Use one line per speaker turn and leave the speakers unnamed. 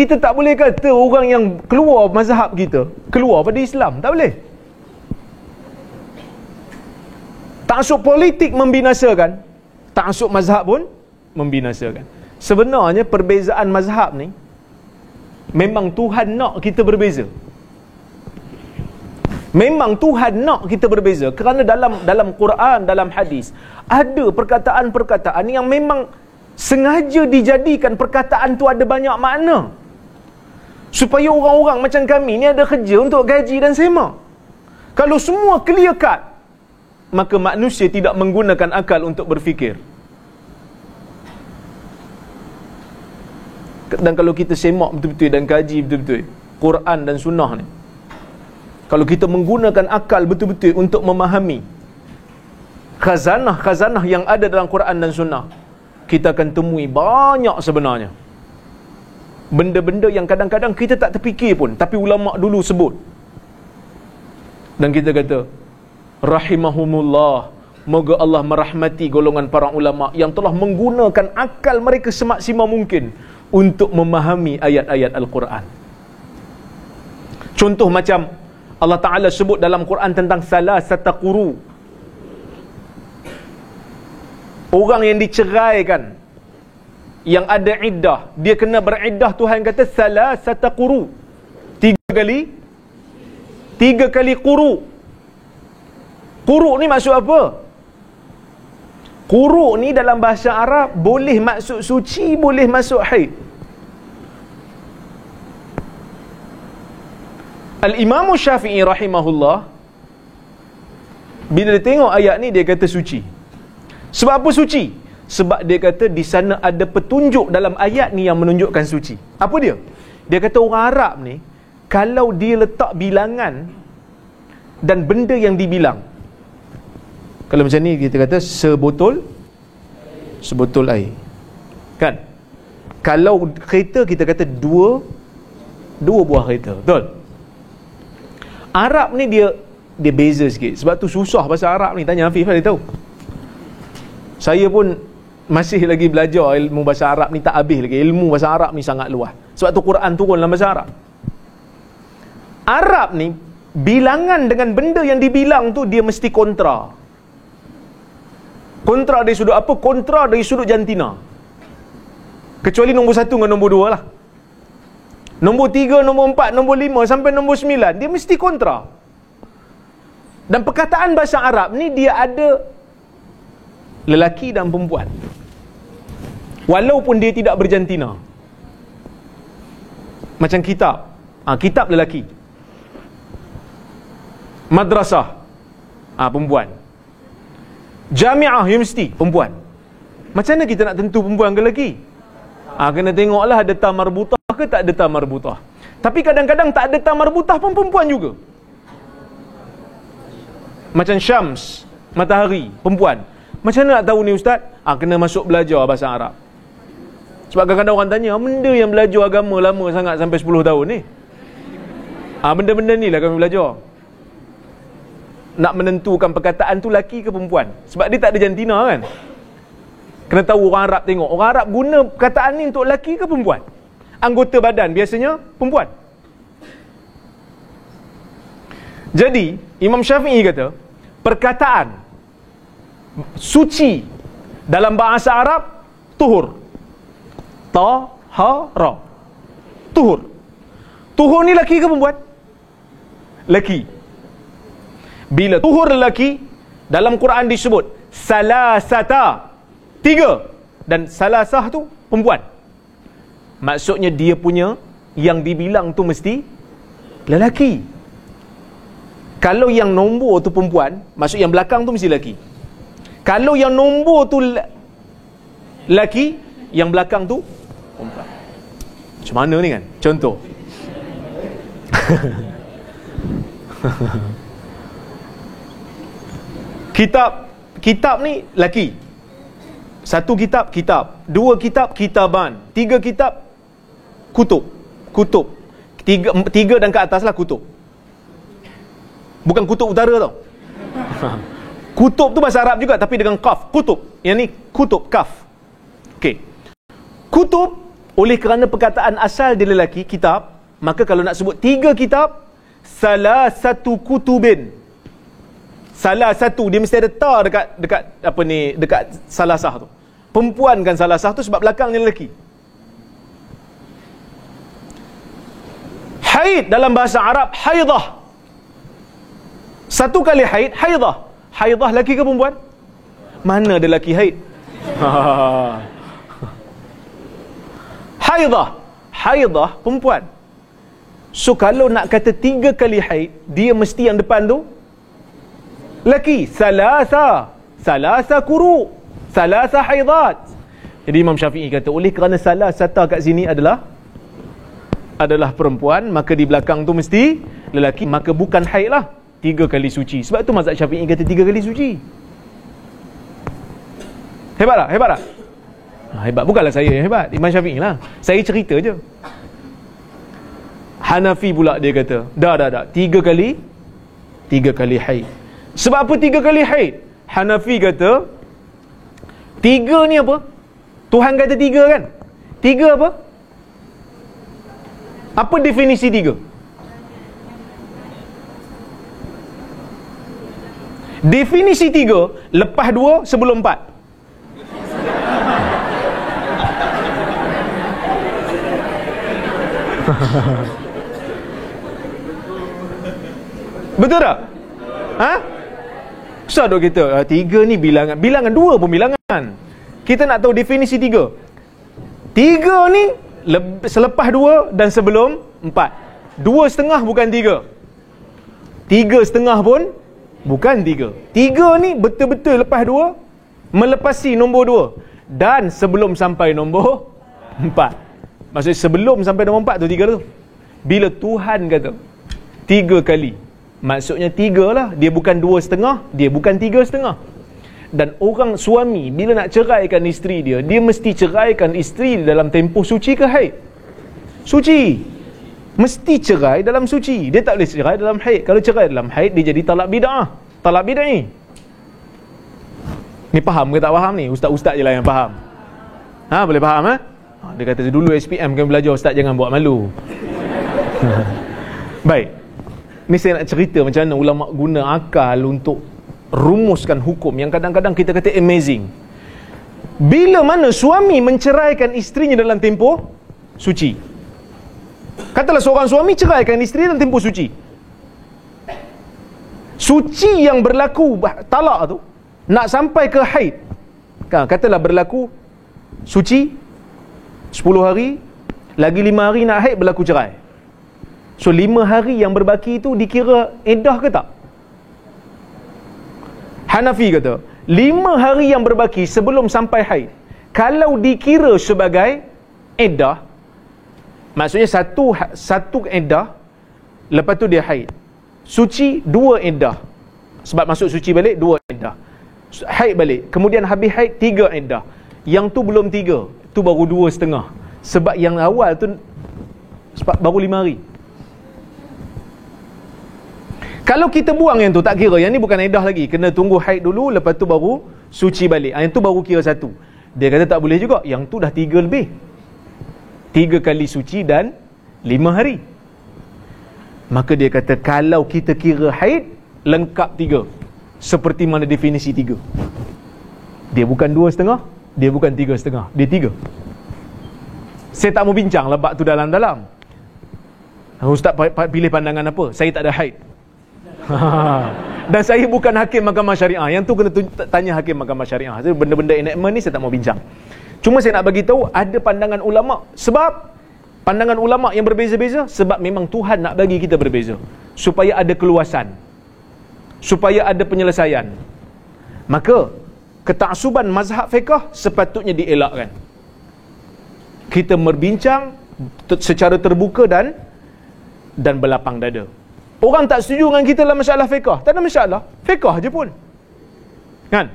Kita tak boleh kata orang yang keluar mazhab kita keluar pada Islam. Tak boleh. Ta'assub politik membinasakan, ta'assub mazhab pun membinasakan. Sebenarnya perbezaan mazhab ni memang Tuhan nak kita berbeza. Memang Tuhan nak kita berbeza, kerana dalam Quran, dalam hadis ada perkataan-perkataan yang memang sengaja dijadikan perkataan tu ada banyak makna, supaya orang-orang macam kami ni ada kerja untuk gaji dan semak. Kalau semua clear cut, maka manusia tidak menggunakan akal untuk berfikir. Dan kalau kita semak betul-betul dan kaji betul-betul Quran dan sunnah ni, kalau kita menggunakan akal betul-betul untuk memahami khazanah-khazanah yang ada dalam Quran dan sunnah, kita akan temui banyak sebenarnya benda-benda yang kadang-kadang kita tak terfikir pun, tapi ulama' dulu sebut. Dan kita kata, rahimahumullah, moga Allah merahmati golongan para ulama' yang telah menggunakan akal mereka semaksimal mungkin untuk memahami ayat-ayat Al-Quran. Contoh macam Allah Ta'ala sebut dalam Quran tentang salasata quru. Orang yang diceraikan, yang ada iddah, dia kena beriddah, Tuhan kata salasata quru. Tiga kali quru. Quru ni maksud apa? Quru ni dalam bahasa Arab boleh maksud suci, boleh maksud haid. Al-Imam Syafi'i rahimahullah, bila dia tengok ayat ni, dia kata suci. Sebab apa suci? Sebab dia kata di sana ada petunjuk dalam ayat ni yang menunjukkan suci. Apa dia? Dia kata orang Arab ni, kalau dia letak bilangan dan benda yang dibilang, kalau macam ni kita kata sebotol air, kan? Kalau kereta kita kata dua buah kereta, betul? Arab ni dia beza sikit. Sebab tu susah bahasa Arab ni. Tanya Hafiz, dia tahu. Saya pun masih lagi belajar ilmu bahasa Arab ni, tak habis lagi. Ilmu bahasa Arab ni sangat luas. Sebab tu Quran turun dalam bahasa Arab. Arab ni, bilangan dengan benda yang dibilang tu, dia mesti kontra. Kontra dari sudut apa? Kontra dari sudut jantina. Kecuali nombor 1 dengan nombor 2 lah. Nombor 3, nombor 4, nombor 5 sampai nombor 9, dia mesti kontra. Dan perkataan bahasa Arab ni dia ada lelaki dan perempuan, walaupun dia tidak berjantina. Macam kitab, kitab lelaki. Madrasah, perempuan. Jamiah, universiti, perempuan. Macam mana kita nak tentu perempuan ke lelaki? Kena tengoklah ada tamarbutah ke tak ada tamarbutah. Tapi kadang-kadang tak ada tamarbutah pun perempuan juga. Macam Syams, matahari, perempuan. Macam mana nak tahu ni ustaz? Kena masuk belajar bahasa Arab. Sebab kadang-kadang orang tanya, benda yang belajar agama lama sangat sampai 10 tahun ni? Benda-benda ni lah kami belajar. Nak menentukan perkataan tu laki ke perempuan. Sebab dia tak ada jantina kan. Kena tahu orang Arab tengok. Orang Arab guna perkataan ni untuk laki ke perempuan. Anggota badan biasanya perempuan. Jadi Imam Syafi'i kata, perkataan suci dalam bahasa Arab tuhur. Tahara. Tuhur. Tuhur ni laki ke perempuan? Laki. Bila tuhur lelaki, dalam Quran disebut salasata, 3, dan salasah tu perempuan. Maksudnya dia punya yang dibilang tu mesti lelaki. Kalau yang nombor tu perempuan, maksud yang belakang tu mesti lelaki. Kalau yang nombor tu lelaki, yang belakang tu perempuan. Macam mana ni kan? Contoh. Kitab ni laki. 1 kitab, 2 kitab, kitaban, 3 kitab, kutub. 3 dan ke atas lah kutub. Bukan kutub utara tau. Kutub tu bahasa Arab juga, tapi dengan kaf, kutub. Yang ni kutub, kaf. Okey. Kutub Oleh kerana perkataan asal dia lelaki, kitab, maka kalau nak sebut 3 kitab, salah satu kutubin. Salah satu, dia mesti ada ta dekat salasah tu. Perempuan kan salasah tu sebab belakangnya lelaki. Haid dalam bahasa Arab, haidah. Satu kali haid, haidah. Haidah lelaki ke perempuan? Mana ada lelaki haid? Haidah perempuan. So kalau nak kata 3 kali haid, dia mesti yang depan tu lelaki. Salasa kuru, salasa haidat. Jadi Imam Syafi'i kata, oleh kerana salasata kat sini adalah perempuan, maka di belakang tu mesti lelaki, maka bukan haid lah, 3 kali suci. Sebab tu mazhab Syafi'i kata 3 kali suci. Hebat tak? Hebat. Bukanlah saya yang hebat, Imam Syafi'i lah. Saya cerita je. Hanafi pula dia kata, dah 3 kali haid. Sebab apa 3 kali haid? Hanafi kata 3 ni apa? Tuhan kata 3 kan? 3 apa? Apa definisi 3? Definisi 3, lepas 2 sebelum 4. Betul tak? Susah dok kita. 3 ni bilangan. Bilangan 2 pun bilangan. Kita nak tahu definisi 3. 3 ni selepas 2 dan sebelum 4. 2,5 bukan 3. 3,5 pun bukan 3. 3 ni betul-betul lepas 2, melepasi nombor 2 dan sebelum sampai nombor 4. Maksudnya sebelum sampai nombor 4 tu 3 tu. Bila Tuhan kata 3 kali, maksudnya 3 lah. Dia bukan 2,5, dia bukan 3,5. Dan orang suami bila nak ceraikan isteri dia, dia mesti ceraikan isteri dia dalam tempoh suci ke haid? Suci. Mesti cerai dalam suci. Dia tak boleh cerai dalam haid. Kalau cerai dalam haid, dia jadi talak bid'ah, talak bid'i. Ni faham ke tak faham ni? Ustaz-ustaz je lah yang faham. Boleh faham Dia kata dulu SPM kami belajar, ustaz jangan buat malu. Baik. Ni saya nak cerita macam mana ulama guna akal untuk rumuskan hukum yang kadang-kadang kita kata amazing. Bila mana suami menceraikan isterinya dalam tempoh suci. Katalah seorang suami ceraikan isteri dalam tempoh suci. Suci yang berlaku talak tu nak sampai ke haid. Katalah berlaku suci 10 hari, lagi 5 hari nak haid, berlaku cerai. So 5 hari yang berbaki itu dikira iddah ke tak? Hanafi kata 5 hari yang berbaki sebelum sampai haid, kalau dikira sebagai iddah, maksudnya satu iddah, lepas tu dia haid, suci 2 iddah, sebab masuk suci balik 2 iddah, haid balik, kemudian habis haid 3 iddah. Yang tu belum 3, tu baru 2,5. Sebab yang awal tu baru 5 hari. Kalau kita buang yang tu, tak kira. Yang ni bukan iddah lagi, kena tunggu haid dulu, lepas tu baru suci balik. Yang tu baru kira 1. Dia kata tak boleh juga, yang tu dah 3 lebih. 3 kali suci dan 5 hari. Maka dia kata kalau kita kira haid lengkap 3, seperti mana definisi 3. Dia bukan 2,5, dia bukan 3,5, dia 3. Saya tak mau bincang lah bab tu dalam-dalam. Ustaz pilih pandangan apa? Saya tak ada haid. Dan saya bukan hakim mahkamah syariah. Yang tu kena tanya hakim mahkamah syariah. Jadi benda-benda enactment ni saya tak mau bincang. Cuma saya nak bagi tahu ada pandangan ulama. Sebab pandangan ulama yang berbeza-beza, sebab memang Tuhan nak bagi kita berbeza, supaya ada keluasan, supaya ada penyelesaian. Maka ketaksuban mazhab fiqh sepatutnya dielakkan. Kita berbincang secara terbuka dan berlapang dada. Orang tak setuju dengan kita dalam masalah fiqh, tak ada masalah, fiqh je pun, kan?